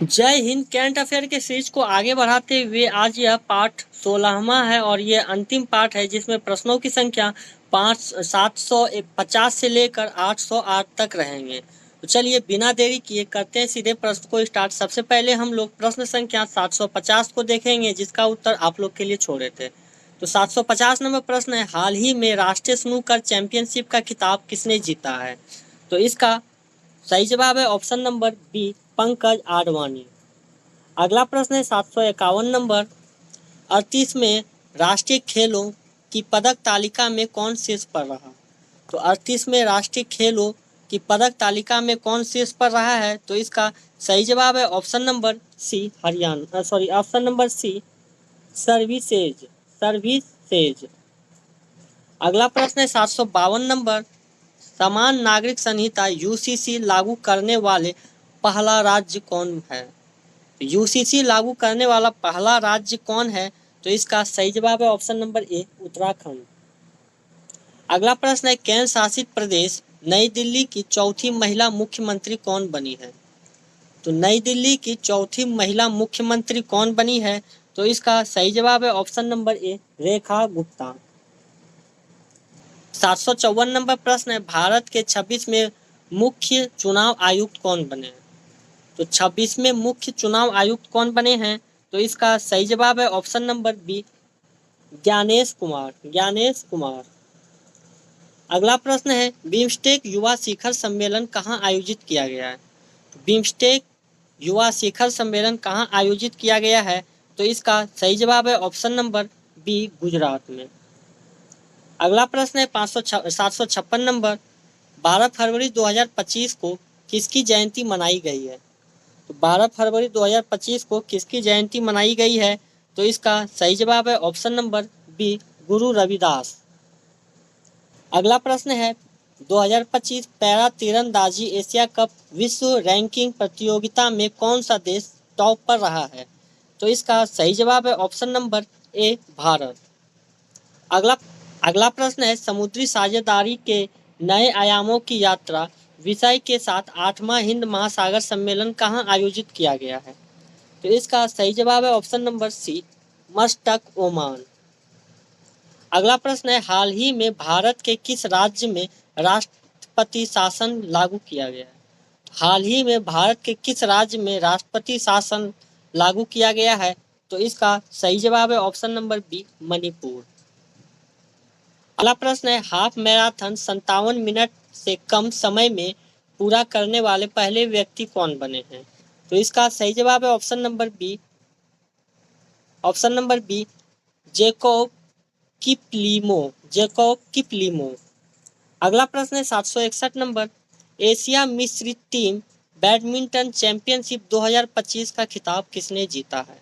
जय Hind. Current affair के series को आगे बढ़ाते हुए आज यह पाठ 16वां है और ये अंतिम पाठ है जिसमें प्रश्नों की संख्या 750 से लेकर 808 तक रहेंगे। तो चलिए बिना देरी किए करते हैं सीधे प्रश्न को स्टार्ट। सबसे पहले हम लोग प्रश्न संख्या 750 को देखेंगे जिसका उत्तर आप लोग के लिए छोड़े थे। तो 750 नंबर प्रश्न है, हाल ही में राष्ट्रीय स्नूकर चैंपियनशिप का खिताब किसने जीता है? तो इसका सही जवाब है option number B, Pankaj Advani. अगला प्रश्न है 751 नंबर, 38 में राष्ट्रीय खेलों की पदक तालिका में कौन शीर्ष पर रहा? तो 38 में राष्ट्रीय खेलों की पदक तालिका में कौन शीर्ष पर रहा है? तो इसका सही जवाब है option number C, Haryana, sorry option number C, services, services. अगला प्रश्न है 752 नंबर, समान नागरिक संहिता यूसीसी लागू करने वाले पहला राज्य कौन है? यूसीसी लागू करने वाला पहला राज्य कौन है? तो इसका सही जवाब है ऑप्शन नंबर ए, उत्तराखंड। अगला प्रश्न है, केंद्र शासित प्रदेश नई दिल्ली की चौथी महिला मुख्यमंत्री कौन बनी है? तो नई दिल्ली की चौथी महिला मुख्यमंत्री कौन बनी है? तो इसका सही जवाब है option number A, Rekha Gupta. 754 number प्रश्न है, भारत के 26वें मुख्य चुनाव आयुक्त कौन बने हैं? तो 26वें मुख्य चुनाव आयुक्त कौन बने हैं? तो इसका सही जवाब है option number B, Gyanesh Kumar, Gyanesh Kumar. अगला प्रश्न है, बिम्स्टेक युवा शिखर सम्मेलन कहाँ आयोजित किया गया है? बिम्स्टेक युवा शिखर सम्मेलन कहाँ आयोजित किया गया है? तो इसका सही जवाब है ऑप्शन नंबर बी, गुजरात में। अगला प्रश्न है 756 नंबर, 12 फरवरी 2025 को किसकी जयंती मनाई गई है? तो 12 फरवरी 2025 को किसकी जयंती मनाई गई है? तो इसका सही जवाब है option number B, Guru Ravidas. अगला प्रश्न है 2025 पैरा तीरंदाजी एशिया कप विश्व रैंकिंग प्रतियोगिता में कौन सा देश टॉप पर रहा है? तो इसका सही जवाब है ऑप्शन नंबर ए, भारत। अगला अगला प्रश्न है, समुद्री साझेदारी के नए आयामों की यात्रा विषय के साथ 8वां हिंद महासागर सम्मेलन कहाँ आयोजित किया गया है? तो इसका सही जवाब है option number C, Muscat, Oman. अगला प्रश्न है, हाल ही में भारत के किस राज्य में राष्ट्रपति शासन लागू किया गया है? हाल ही में भारत के किस राज्य में राष्ट्रपति शासन लागू किया गया है? तो इसका सही जवाब है ऑप्शन नंबर बी, मणिपुर। अगला प्रश्न है, हाफ मैराथन 57 मिनट से कम समय में पूरा करने वाले पहले व्यक्ति कौन बने हैं? तो इसका सही जवाब है option number B, option number B, Jacob Kiplimo, Jacob Kiplimo. अगला प्रश्न है 761 नंबर, एशिया मिश्रित टीम बैडमिंटन चैंपियनशिप 2025 का खिताब किसने जीता है?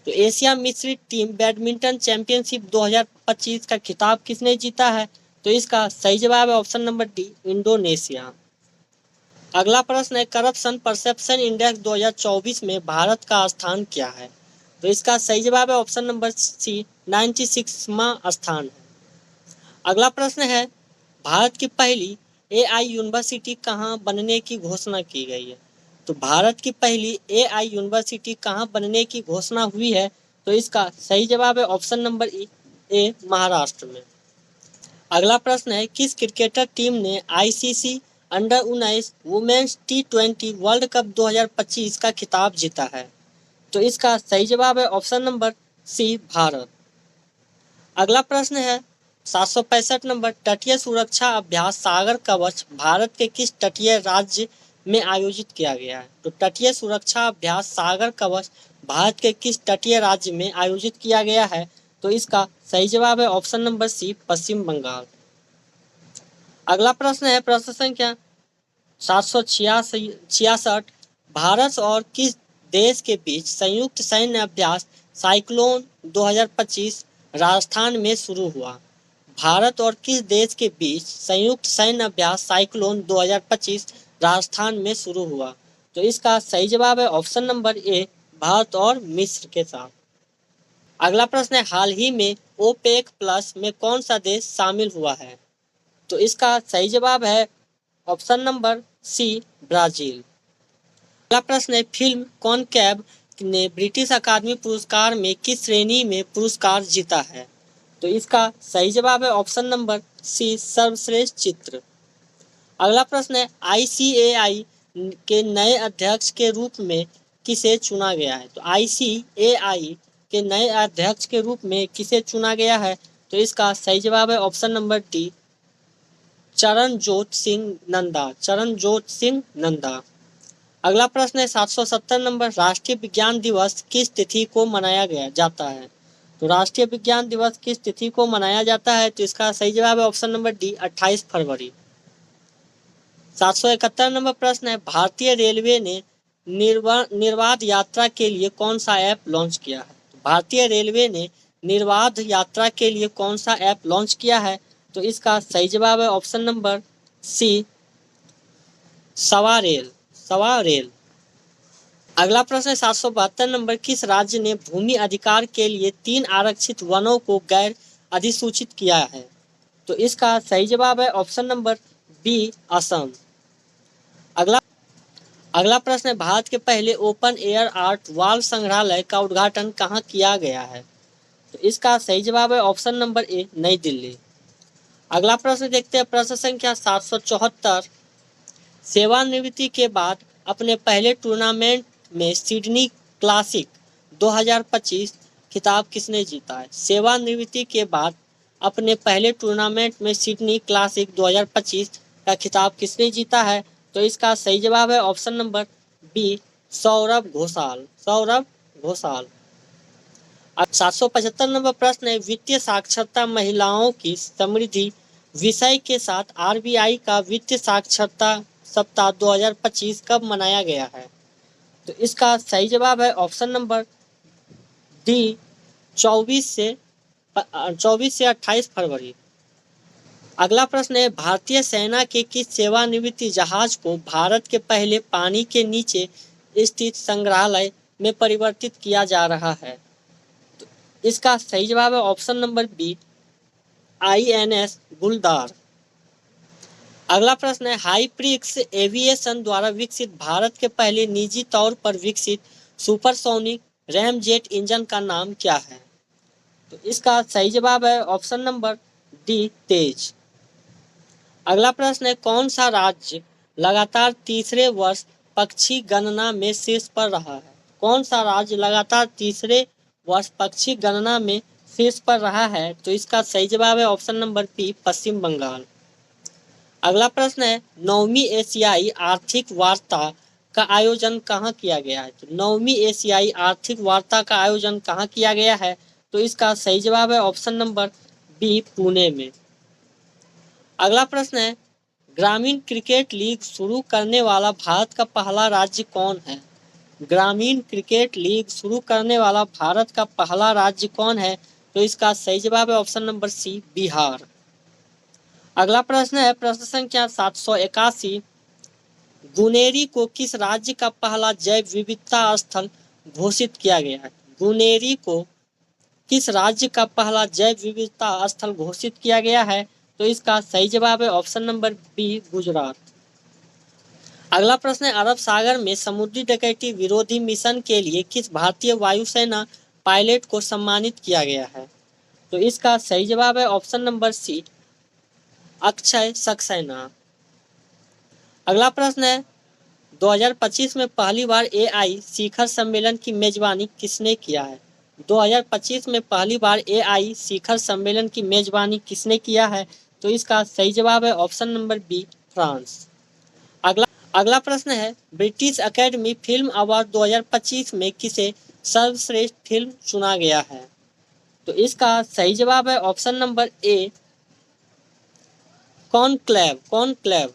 तो एशिया मिश्रित टीम बैडमिंटन चैंपियनशिप 2025 का खिताब किसने जीता है? तो इसका सही जवाब है ऑप्शन नंबर डी, इंडोनेशिया। अगला प्रश्न है, करप्शन परसेप्शन इंडेक्स 2024 में भारत का स्थान क्या है? तो इसका सही जवाब है ऑप्शन नंबर सी, 96वां स्थान है। अगला प्रश्न है, भारत की पहली एआई यूनिवर्सिटी कहाँ बनने की घोषणा की गई है? तो भारत की पहली एआई यूनिवर्सिटी कहाँ बनने की घोषणा हुई है? तो इसका सही जवाब है ऑप्शन नंबर ए, महाराष्ट्र में। अगला प्रश्न है, किस क्रिकेटर टीम ने ICC under 19 women's T20 world cup 2025 का खिताब जीता है? तो इसका सही जवाब है ऑप्शन नंबर सी, भारत। अगला प्रश्न है 765 नंबर, तटीय सुरक्षा अभ्यास सागर कवच भारत के किस तटीय राज्य में आयोजित किया गया है? तो तटीय सुरक्षा अभ्यास सागर कवच भारत के किस तटीय राज्य में आयोजित किया गया है? तो इसका सही जवाब है ऑप्शन नंबर सी, पश्चिम बंगाल। अगला प्रश्न है प्रश्न संख्या 766, भारत और किस देश के बीच संयुक्त सैन्य अभ्यास साइक्लोन 2025 राजस्थान में शुरू हुआ? भारत और किस देश के बीच संयुक्त सैन्य अभ्यास साइक्लोन 2025 राजस्थान में शुरू हुआ? तो इसका सही जवाब है ऑप्शन नंबर ए, भारत और मिस्र के साथ। अगला प्रश्न है, हाल ही में ओपेक प्लस में कौन सा देश शामिल हुआ है? तो इसका सही जवाब है ऑप्शन नंबर सी, ब्राजील। अगला प्रश्न है फिल्म कॉनक्लेव ने ब्रिटिश अकादमी पुरस्कार में किस श्रेणी में पुरस्कार जीता है? तो इसका सही जवाब है ऑप्शन नंबर सी, सर्वश्रेष्ठ चित्र। अगला प्रश्न है आईसीएआई के नए अध्यक्ष के रूप में किसे चुना गया है? तो आईसीएआई के नए अध्यक्ष के रूप में किसे चुना गया है? तो इसका सही जवाब है option number D, Charanjot Singh Nanda. Charanjot Singh Nanda. अगला प्रश्न है 770 नंबर, राष्ट्रीय विज्ञान दिवस किस तिथि को मनाया गया जाता है? तो राष्ट्रीय विज्ञान दिवस किस तिथि को मनाया जाता है? तो इसका सही जवाब है ऑप्शन नंबर डी, 28 फरवरी। 771 नंबर प्रश्न है भारतीय रेलवे ने निर्बाध यात्रा के लिए कौन सा ऐप लॉन्च किया है? भारतीय रेलवे ने निर्बाध यात्रा के लिए कौन सा ऐप लॉन्च किया है? तो इसका सही जवाब है ऑप्शन नंबर सी, सवारेल। सवारेल। अगला प्रश्न है 772 नंबर, किस राज्य ने भूमि अधिकार के लिए 3 आरक्षित वनों को गैर अधिसूचित किया है? तो इसका सही जवाब है ऑप्शन नंबर बी, असम। अगला प्रश्न है भारत के पहले ओपन एयर आर्ट वॉल संग्रहालय का उद्घाटन कहाँ किया गया है? तो इसका सही जवाब है ऑप्शन नंबर ए, नई दिल्ली। अगला प्रश्न देखते हैं प्रश्न संख्या 774, सेवानिवृत्ति के बाद अपने पहले टूर्नामेंट में सिडनी क्लासिक 2025 खिताब किसने जीता है? सेवानिवृत्ति के बाद अपने पहले टूर्नामेंट में सिडनी क्लासिक 2025 का खिताब किसने जीता है? तो इसका सही जवाब है option number B, Saurabh Ghosal. Saurabh Ghosal. 775 number प्रश्न है वित्तीय साक्षरता महिलाओं की समृद्धि विषय के साथ आरबीआई का वित्तीय साक्षरता सप्ताह 2025 कब मनाया गया है? तो इसका सही जवाब है ऑप्शन नंबर डी, 24 से 28 फरवरी। अगला प्रश्न है भारतीय सेना के किस सेवानिवृत्ति जहाज को भारत के पहले पानी के नीचे स्थित संग्रहालय में परिवर्तित किया जा रहा है? तो इसका सही जवाब है ऑप्शन नंबर बी, आईएनएस गुलदार। अगला प्रश्न है हाईप्रिक्स एविएशन द्वारा विकसित भारत के पहले निजी तौर पर विकसित सुपरसोनिक रैमजेट इंजन का नाम क्या है? तो इसका सही जवाब है ऑप्शन नंबर डी, तेज। अगला प्रश्न है कौन सा राज्य लगातार तीसरे वर्ष पक्षी गणना में शीर्ष पर रहा है? कौन सा राज्य लगातार तीसरे वर्ष पक्षी गणना में शीर्ष पर रहा है? तो इसका सही जवाब है ऑप्शन नंबर बी, पश्चिम बंगाल। अगला प्रश्न है 9वीं एशियाई आर्थिक वार्ता का आयोजन कहाँ किया गया है? तो 9वीं एशियाई आर्थिक वार्ता का आयोजन कहाँ किया गया है? तो इसका सही जवाब है ऑप्शन नंबर बी, पुणे में। अगला प्रश्न है ग्रामीण क्रिकेट लीग शुरू करने वाला भारत का पहला राज्य कौन है? ग्रामीण क्रिकेट लीग शुरू करने वाला भारत का पहला राज्य कौन है? तो इसका सही जवाब है ऑप्शन नंबर सी, बिहार। अगला प्रश्न है प्रश्न संख्या 781, गुनेरी को किस राज्य का पहला जैव विविधता स्थल घोषित किया गया है? गुनेरी को किस राज्य का पहला जैव विविधता स्थल घोषित किया गया है? तो इसका सही जवाब है ऑप्शन नंबर बी, गुजरात। अगला प्रश्न है अरब सागर में समुद्री डकैती विरोधी मिशन के लिए किस भारतीय वायुसेना पायलट को सम्मानित किया गया है? तो इसका सही जवाब है option number C, Akshay Saxena. अगला प्रश्न है 2025 में पहली बार एआई शिखर सम्मेलन की मेजबानी किसने किया है? 2025 में पहली बार एआई शिखर सम्मेलन की मेजबानी किसने किया है? तो इसका सही जवाब है ऑप्शन नंबर बी, फ्रांस। अगला प्रश्न है ब्रिटिश एकेडमी फिल्म अवार्ड 2025 में किसे सर्वश्रेष्ठ फिल्म चुना गया है? तो इसका सही जवाब है option number A, conclave. Conclave.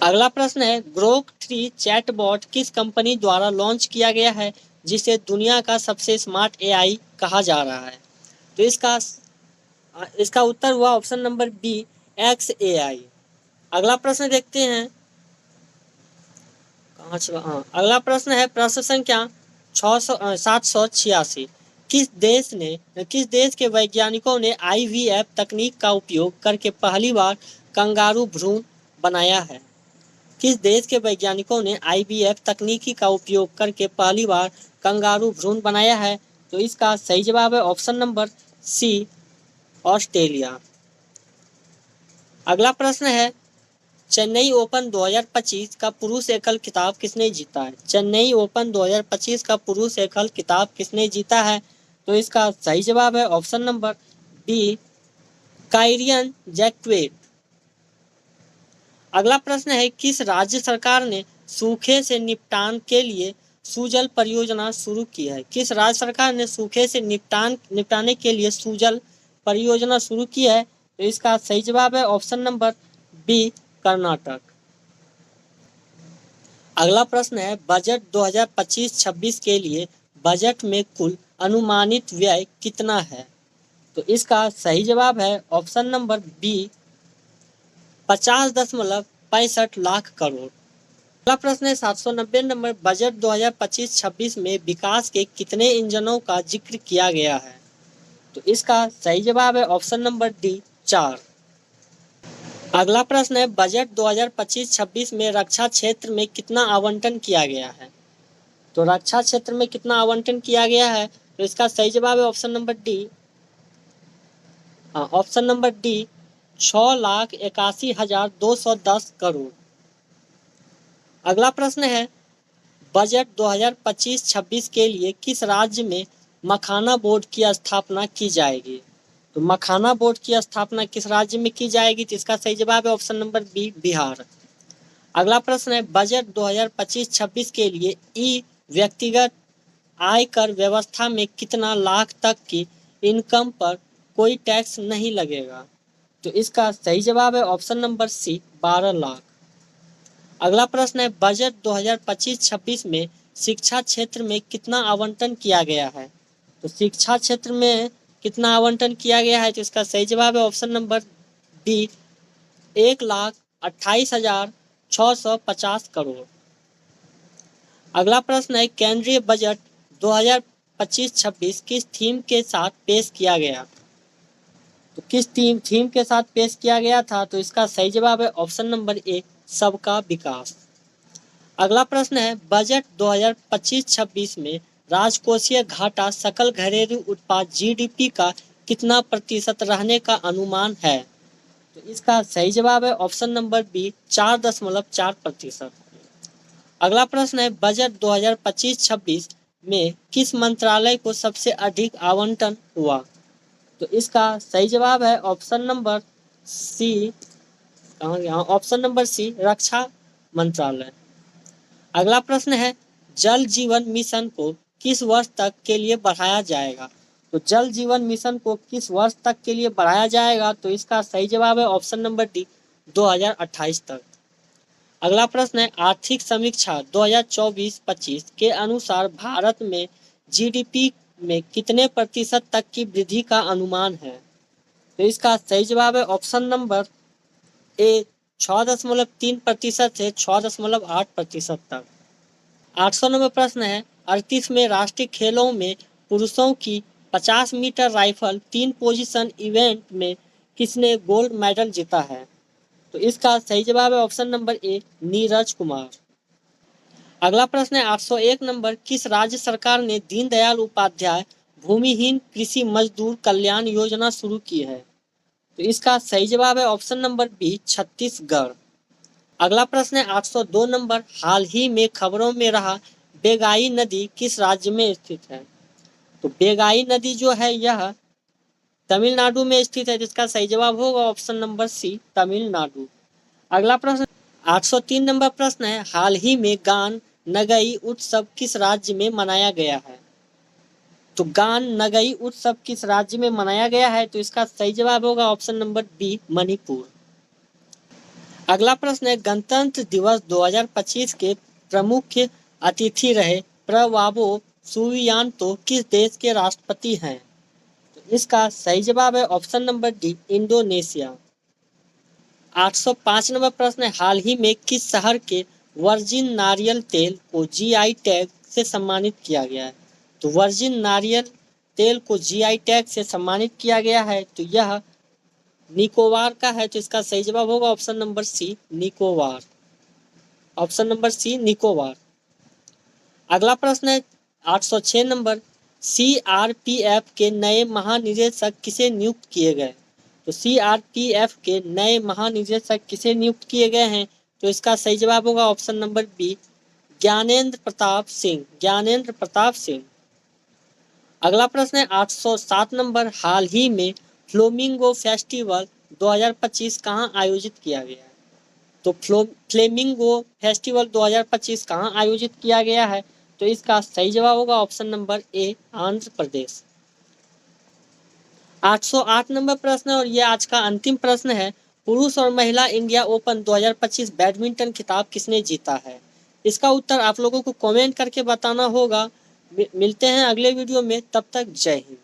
अगला प्रश्न है ग्रोक 3 चैटबॉट किस कंपनी द्वारा लॉन्च किया गया है जिसे दुनिया का सबसे स्मार्ट एआई कहा जा रहा है? तो इसका उत्तर हुआ ऑप्शन नंबर बी, XAI। अगला प्रश्न देखते हैं अगला प्रश्न है प्रश्न संख्या 786, किस देश के वैज्ञानिकों ने IVF तकनीक का उपयोग करके पहली बार कंगारू भ्रूण बनाया है? किस देश के वैज्ञानिकों ने IVF तकनीकी का उपयोग करके पहली बार कंगारू भ्रूण बनाया है? तो इसका सही जवाब है ऑप्शन नंबर सी, ऑस्ट्रेलिया। अगला प्रश्न है, चेन्नई ओपन 2025 का पुरुष एकल खिताब किसने जीता है? चेन्नई ओपन 2025 का पुरुष एकल खिताब किसने जीता है? तो इसका सही जवाब है ऑप्शन नंबर बी, काइरियन जैक्वेट। अगला प्रश्न है, किस राज्य सरकार ने सूखे से निपटान के लिए सुजल परियोजना शुरू की है? किस राज्य सरकार ने सूखे से निपटाने के लिए सुजल परियोजना शुरू की है? तो इसका सही जवाब है ऑप्शन नंबर बी, कर्नाटक। अगला प्रश्न है, बजट 2025-26 के लिए बजट में कुल अनुमानित व्यय कितना है? तो इसका सही जवाब है option number B, 50.65 lakh crore. अगला प्रश्न है, 790 नंबर, बजट 2025-26 में विकास के कितने इंजनों का जिक्र किया गया है? तो इसका सही जवाब है ऑप्शन नंबर डी, 4। अगला प्रश्न है, बजट 2025-26 में रक्षा क्षेत्र में कितना आवंटन किया गया है? तो रक्षा क्षेत्र में कितना आवंटन किया गया है? तो इसका सही जवाब है option number D, option number D, 6,81,210 crore. अगला प्रश्न है, बजट 2025-26 के लिए किस राज्य में मखाना बोर्ड की स्थापना की जाएगी? तो मखाना बोर्ड की स्थापना किस राज्य में की जाएगी? तो इसका सही जवाब है ऑप्शन नंबर बी, बिहार। अगला प्रश्न है, बजट 2025-26 के लिए ई व्यक्तिगत आयकर व्यवस्था में कितना लाख तक की इनकम पर कोई टैक्स नहीं लगेगा? तो इसका सही जवाब है ऑप्शन नंबर सी, 12 लाख। अगला प्रश्न है, बजट 2025-26 में शिक्षा क्षेत्र में कितना आवंटन किया गया है? तो शिक्षा क्षेत्र में कितना आवंटन किया गया है? तो इसका सही जवाब है ऑप्शन नंबर बी, 1,28,650 करोड़। अगला प्रश्न है, केंद्रीय बजट 2025-26 किस थीम के साथ पेश किया गया? तो किस थीम के साथ पेश किया गया था? तो इसका सही जवाब है ऑप्शन नंबर ए, सबका विकास। अगला प्रश्न है, बजट 2025-26 में राजकोषीय घाटा सकल घरेलू उत्पाद GDP का कितना प्रतिशत रहने का अनुमान है? तो इसका सही जवाब है ऑप्शन नंबर बी, 4.4%। अगला प्रश्न है, बजट 2025-26 में किस मंत्रालय को सबसे अधिक आवंटन हुआ? तो इसका सही जवाब है option number C, option number C, रक्षा मंत्रालय। अगला प्रश्न है, जल जीवन मिशन को किस वर्ष तक के लिए बढ़ाया जाएगा? तो जल जीवन मिशन को किस वर्ष तक के लिए बढ़ाया जाएगा? तो इसका सही जवाब है ऑप्शन नंबर डी, 2028 तक। अगला प्रश्न है, आर्थिक समीक्षा 2024-25 के अनुसार भारत में GDP में कितने प्रतिशत तक की वृद्धि का अनुमान है? तो इसका सही जवाब है ऑप्शन नंबर ए, 6.3% से 6.8% तक। 800 नंबर प्रश्न है, 38वें राष्ट्रीय खेलों में पुरुषों की 50 मीटर राइफल 3 पोजीशन इवेंट में किसने गोल्ड मेडल जीता है? तो इसका सही जवाब है option number A, Neeraj Kumar. अगला प्रश्न है, 801 नंबर, किस राज्य सरकार ने दीनदयाल उपाध्याय भूमिहीन कृषि मजदूर कल्याण योजना शुरू की है? तो इसका सही जवाब है ऑप्शन नंबर बी, छत्तीसगढ़। अगला प्रश्न है, 802 नंबर, हाल ही में खबरों में रहा बेगाई नदी किस राज्य में स्थित है? तो बेगाई नदी जो है यह तमिलनाडु में स्थित है, जिसका सही जवाब होगा ऑप्शन नंबर सी, तमिलनाडु। अगला प्रश्न 803 नंबर प्रश्न है, हाल ही में गान नगई उत्सव किस राज्य में मनाया गया है? तो गान नगई उत्सव किस राज्य में मनाया गया है? तो इसका सही जवाब होगा ऑप्शन नंबर बी, मणिपुर। अगला प्रश्न है, गणतंत्र दिवस 2025 के प्रमुख अतिथि रहे प्रवाबो सुबियांतो किस देश के राष्ट्रपति हैं? तो इसका सही जवाब है option number D, Indonesia. 805 number प्रश्न है, हाल ही में किस शहर के वर्जिन नारियल तेल को GI टैग से सम्मानित किया गया है? तो वर्जिन नारियल तेल को GI टैग से सम्मानित किया गया है, तो यह निकोबार का है, तो इसका सही जवाब होगा option number C, Nicobar. Option number C Nicobar. अगला प्रश्न है 806 नंबर, सीआरपीएफ के नए महानिदेशक किसे नियुक्त किए गए? तो सीआरपीएफ के नए महानिदेशक किसे नियुक्त किए गए हैं? तो इसका सही जवाब होगा option number B, Gyanendra Pratap Singh. Gyanendra Pratap Singh. अगला प्रश्न है 807 नंबर, हाल ही में फ्लोमिंगो फेस्टिवल 2025 कहाँ आयोजित किया गया है? तो फ्लेमिंगो फेस्टिवल 2025 कहाँ आयोजित किया गया है? तो इसका सही जवाब होगा option number A, Andhra Pradesh. 808 number प्रश्न है और ये आज का अंतिम प्रश्न है, पुरुष और महिला इंडिया ओपन 2025 बैडमिंटन खिताब किसने जीता है? इसका उत्तर आप लोगों को कमेंट करके बताना होगा। मिलते हैं अगले वीडियो में, तब तक जय हिंद।